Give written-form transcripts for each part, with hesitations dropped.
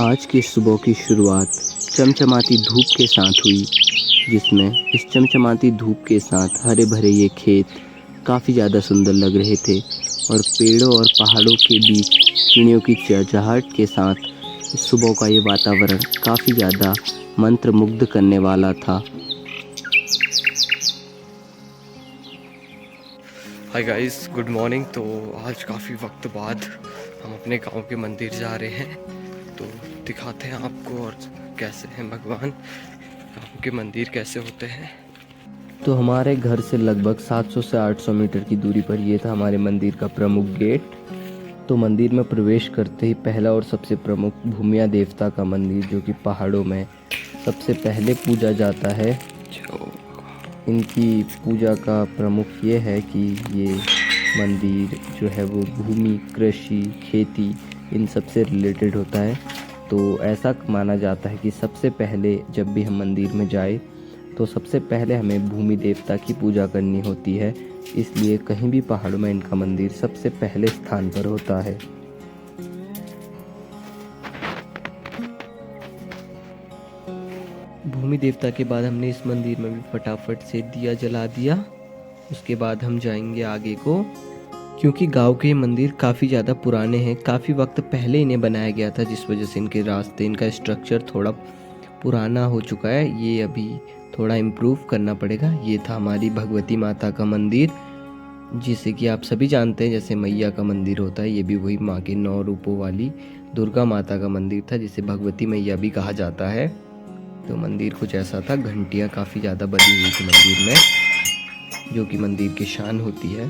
आज की सुबह की शुरुआत चमचमाती धूप के साथ हुई, जिसमें इस चमचमाती धूप के साथ हरे भरे ये खेत काफ़ी ज़्यादा सुंदर लग रहे थे और पेड़ों और पहाड़ों के बीच चिड़ियों की चहचहाहट के साथ इस सुबह का ये वातावरण काफ़ी ज़्यादा मंत्रमुग्ध करने वाला था। Hi guys, good morning. तो आज काफ़ी वक्त बाद हम अपने गांव के मंदिर जा रहे हैं, तो दिखाते हैं आपको और कैसे हैं भगवान, गांव के मंदिर कैसे होते हैं। तो हमारे घर से लगभग 700 से 800 मीटर की दूरी पर ये था हमारे मंदिर का प्रमुख गेट। तो मंदिर में प्रवेश करते ही पहला और सबसे प्रमुख भूमिया देवता का मंदिर, जो कि पहाड़ों में सबसे पहले पूजा जाता है। इनकी पूजा का प्रमुख ये है कि ये मंदिर जो है वो भूमि, कृषि, खेती इन सब से रिलेटेड होता है। तो ऐसा माना जाता है कि सबसे पहले जब भी हम मंदिर में जाए तो सबसे पहले हमें भूमि देवता की पूजा करनी होती है, इसलिए कहीं भी पहाड़ों में इनका मंदिर सबसे पहले स्थान पर होता है। भूमि देवता के बाद हमने इस मंदिर में भी फटाफट से दिया जला दिया। उसके बाद हम जाएंगे आगे को, क्योंकि गांव के मंदिर काफ़ी ज़्यादा पुराने हैं, काफ़ी वक्त पहले इन्हें बनाया गया था, जिस वजह से इनके रास्ते, इनका स्ट्रक्चर थोड़ा पुराना हो चुका है। ये अभी थोड़ा इम्प्रूव करना पड़ेगा। ये था हमारी भगवती माता का मंदिर, जिसे कि आप सभी जानते हैं, जैसे मैया का मंदिर होता है, ये भी वही माँ के 9 रूपों वाली दुर्गा माता का मंदिर था, जिसे भगवती मैया भी कहा जाता है। तो मंदिर कुछ ऐसा था, घंटियाँ काफ़ी ज़्यादा बनी हुई थी मंदिर में, जो कि मंदिर की शान होती है।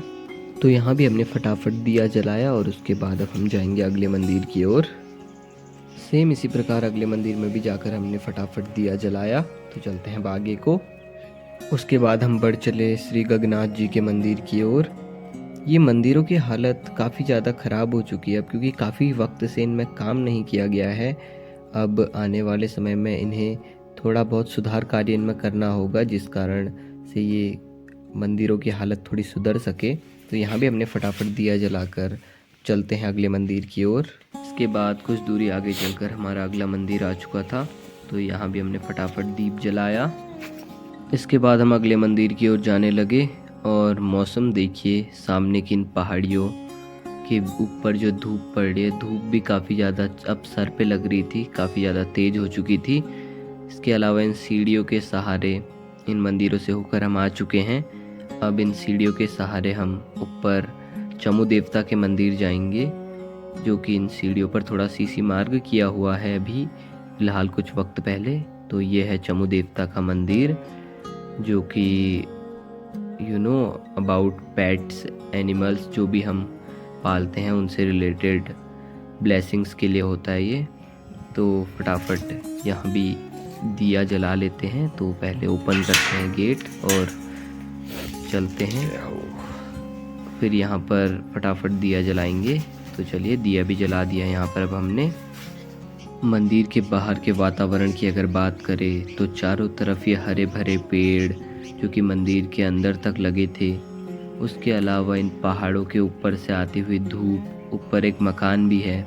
तो यहाँ भी हमने फटाफट दिया जलाया और उसके बाद अब हम जाएंगे अगले मंदिर की ओर। सेम इसी प्रकार अगले मंदिर में भी जाकर हमने फटाफट दिया जलाया। तो चलते हैं अब आगे को। उसके बाद हम बढ़ चले श्री गगनाथ जी के मंदिर की ओर। ये मंदिरों की हालत काफ़ी ज़्यादा ख़राब हो चुकी है अब, क्योंकि काफ़ी वक्त से इनमें काम नहीं किया गया है। अब आने वाले समय में इन्हें थोड़ा बहुत सुधार कार्य इनमें करना होगा, जिस कारण से ये मंदिरों की हालत थोड़ी सुधर सके। तो यहाँ भी हमने फटाफट दिया जलाकर चलते हैं अगले मंदिर की ओर। इसके बाद कुछ दूरी आगे चलकर हमारा अगला मंदिर आ चुका था, तो यहाँ भी हमने फटाफट दीप जलाया। इसके बाद हम अगले मंदिर की ओर जाने लगे और मौसम देखिए, सामने की इन पहाड़ियों के ऊपर जो धूप पड़ रही है, धूप भी काफ़ी ज़्यादा अब सर पे लग रही थी, काफ़ी ज़्यादा तेज़ हो चुकी थी। इसके अलावा इन सीढ़ियों के सहारे इन मंदिरों से होकर हम आ चुके हैं। अब इन सीढ़ियों के सहारे हम ऊपर चमू देवता के मंदिर जाएंगे, जो कि इन सीढ़ियों पर थोड़ा सीसी मार्ग किया हुआ है अभी फ़िलहाल कुछ वक्त पहले। तो ये है चमू देवता का मंदिर, जो कि अबाउट पेट्स, एनिमल्स जो भी हम पालते हैं उनसे रिलेटेड ब्लेसिंग्स के लिए होता है ये। तो फटाफट यहाँ भी दिया जला लेते हैं। तो पहले ओपन करते हैं गेट और चलते हैं, फिर यहाँ पर फटाफट दिया जलाएंगे। तो चलिए, दिया भी जला दिया यहाँ पर अब हमने। मंदिर के बाहर के वातावरण की अगर बात करें तो चारों तरफ ये हरे भरे पेड़ जो कि मंदिर के अंदर तक लगे थे। उसके अलावा इन पहाड़ों के ऊपर से आती हुई धूप, ऊपर एक मकान भी है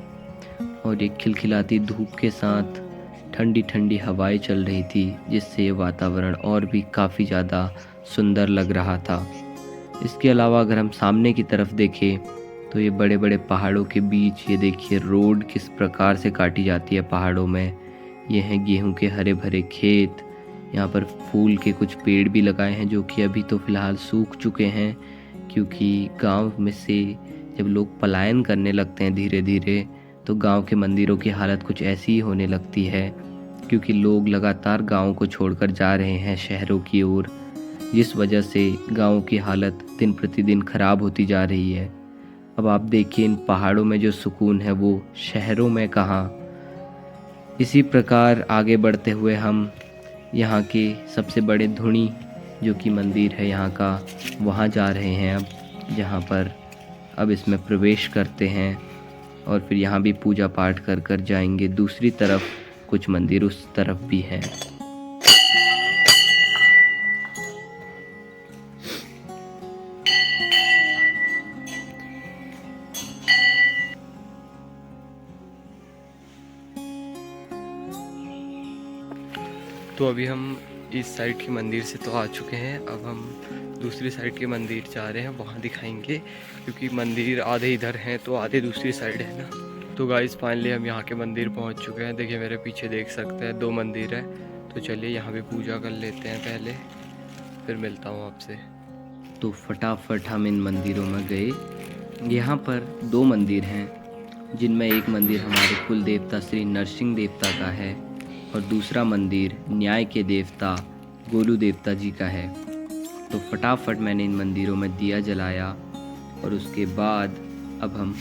और एक खिलखिलाती धूप के साथ ठंडी ठंडी हवाएं चल रही थी, जिससे ये वातावरण और भी काफ़ी ज़्यादा सुंदर लग रहा था। इसके अलावा अगर हम सामने की तरफ देखें तो ये बड़े बड़े पहाड़ों के बीच ये देखिए रोड किस प्रकार से काटी जाती है पहाड़ों में। ये हैं गेहूं के हरे भरे खेत। यहाँ पर फूल के कुछ पेड़ भी लगाए हैं, जो कि अभी तो फ़िलहाल सूख चुके हैं, क्योंकि गांव में से जब लोग पलायन करने लगते हैं धीरे धीरे, तो गांव के मंदिरों की हालत कुछ ऐसी ही होने लगती है, क्योंकि लोग लगातार गाँव को छोड़कर जा रहे हैं शहरों की ओर, जिस वजह से गाँव की हालत दिन प्रतिदिन खराब होती जा रही है। अब आप देखिए, इन पहाड़ों में जो सुकून है वो शहरों में कहाँ। इसी प्रकार आगे बढ़ते हुए हम यहाँ के सबसे बड़े धुनी जो कि मंदिर है यहाँ का, वहाँ जा रहे हैं अब, जहाँ पर अब इसमें प्रवेश करते हैं और फिर यहाँ भी पूजा पाठ कर कर जाएंगे। दूसरी तरफ कुछ मंदिर उस तरफ भी हैं। तो अभी हम इस साइड के मंदिर से तो आ चुके हैं, अब हम दूसरी साइड के मंदिर जा रहे हैं, वहाँ दिखाएंगे, क्योंकि मंदिर आधे इधर हैं तो आधे दूसरी साइड है ना। तो गाइस फाइनली हम यहाँ के मंदिर पहुँच चुके हैं। देखिए मेरे पीछे देख सकते हैं 2 मंदिर है, तो चलिए यहाँ पे पूजा कर लेते हैं पहले, फिर मिलता हूँ आपसे। तो फटाफट हम इन मंदिरों में गए। यहाँ पर 2 मंदिर हैं, जिनमें एक मंदिर हमारे कुल देवता श्री नरसिंह देवता का है और दूसरा मंदिर न्याय के देवता गोलू देवता जी का है। तो फटाफट मैंने इन मंदिरों में दिया जलाया और उसके बाद अब हम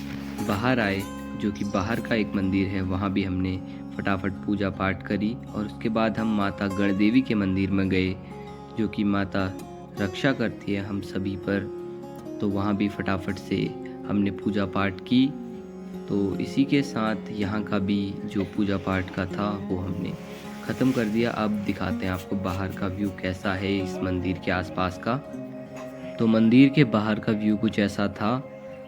बाहर आए, जो कि बाहर का एक मंदिर है, वहाँ भी हमने फटाफट पूजा पाठ करी। और उसके बाद हम माता गणदेवी के मंदिर में गए, जो कि माता रक्षा करती है हम सभी पर। तो वहाँ भी फटाफट से हमने पूजा पाठ की। तो इसी के साथ यहाँ का भी जो पूजा पाठ का था वो हमने ख़त्म कर दिया। अब दिखाते हैं आपको बाहर का व्यू कैसा है इस मंदिर के आसपास का। तो मंदिर के बाहर का व्यू कुछ ऐसा था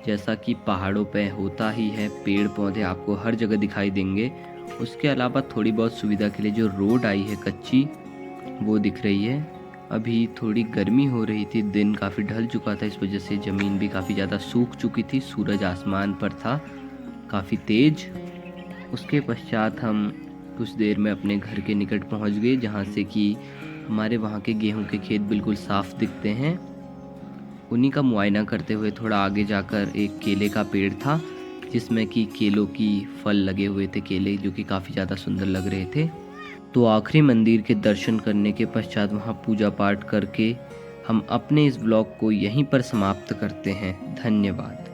जैसा कि पहाड़ों पे होता ही है, पेड़ पौधे आपको हर जगह दिखाई देंगे। उसके अलावा थोड़ी बहुत सुविधा के लिए जो रोड आई है कच्ची, वो दिख रही है। अभी थोड़ी गर्मी हो रही थी, दिन काफ़ी ढल चुका था, इस वजह से ज़मीन भी काफ़ी ज़्यादा सूख चुकी थी। सूरज आसमान पर था काफ़ी तेज। उसके पश्चात हम कुछ देर में अपने घर के निकट पहुंच गए, जहां से कि हमारे वहां के गेहूं के खेत बिल्कुल साफ दिखते हैं। उन्हीं का मुआयना करते हुए थोड़ा आगे जाकर एक केले का पेड़ था, जिसमें कि केलों की फल लगे हुए थे, केले जो कि काफ़ी ज़्यादा सुंदर लग रहे थे। तो आखिरी मंदिर के दर्शन करने के पश्चात वहाँ पूजा पाठ करके हम अपने इस व्लॉग को यहीं पर समाप्त करते हैं। धन्यवाद।